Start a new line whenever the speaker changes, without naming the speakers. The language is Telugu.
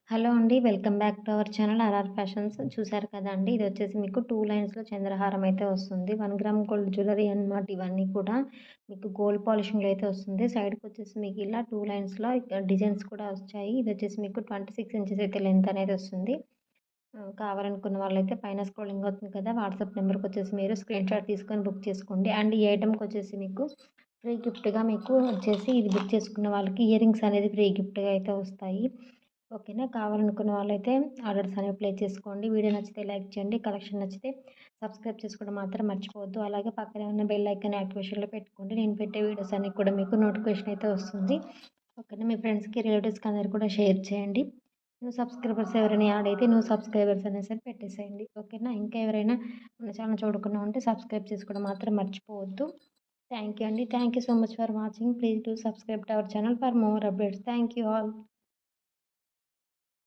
హలో అండి. Welcome back to our channel R R fashions. చూసారు కదండీ! ఇది వచ్చేసి మీకు 2 లైన్స్‌లో చంద్రహారం అయితే వస్తుంది. 1 గ్రామ్ గోల్డ్ జ్యువెలరీ అన్నమాట ఇవన్నీ కూడా. మీకు గోల్డ్ పాలిషింగ్‌లో అయితే వస్తుంది. సైడ్‌కొచ్చేసి మీకు ఇలా 2 లైన్స్‌లో డిజైన్స్ కూడా వచ్చాయి. ఇది వచ్చేసి మీకు 26 ఇంచెస్ అయితే లెంత్ అనేది వస్తుంది. కావాలనుకున్న వాళ్ళైతే పైన స్క్రోలింగ్ అవుతుంది కదా! వాట్సాప్ నెంబర్‌కొచ్చేసి మీరు స్క్రీన్‌షాట్ తీసుకొని బుక్ చేసుకోండి. అండ్ ఈ ఐటెమ్‌కొచ్చేసి మీకు ఫ్రీ గిఫ్ట్‌గా మీకు వచ్చేసి ఇది బుక్ చేసుకున్న వాళ్ళకి ఇయర్ రింగ్స్ అనేది ఫ్రీ గిఫ్ట్‌గా అయితే వస్తాయి. ఓకేనా. కావాలనుకున్న వాళ్ళైతే ఆర్డర్స్ అనేవి ప్లేస్ చేసుకోండి. వీడియో నచ్చితే లైక్ చేయండి. కలెక్షన్ నచ్చితే సబ్స్క్రైబ్ చేసుకోవడం మాత్రం మర్చిపోవద్దు. అలాగే పక్కనే ఉన్న బెల్ ఐకాన్ యాక్టివేషన్‌లో పెట్టుకోండి. నేను పెట్టే వీడియోస్ అన్నీ కూడా మీకు నోటిఫికేషన్ అయితే వస్తుంది. ఓకేనా. మీ ఫ్రెండ్స్‌కి, రిలేటివ్స్‌కి అందరికి కూడా షేర్ చేయండి. న్యూ సబ్స్క్రైబర్స్ ఎవరైనా యాడ్ అయితే న్యూ సబ్స్క్రైబర్స్ అనేసి పెట్టేసేయండి. ఓకేనా. ఇంకా ఎవరైనా మన ఛానల్ చూడకుండా ఉంటే సబ్స్క్రైబ్ చేసుకోవడం మాత్రం మర్చిపోవద్దు. థ్యాంక్ యూ అండి. Thank you so much for watching. Please do subscribe to our channel for more updates. Thank you all.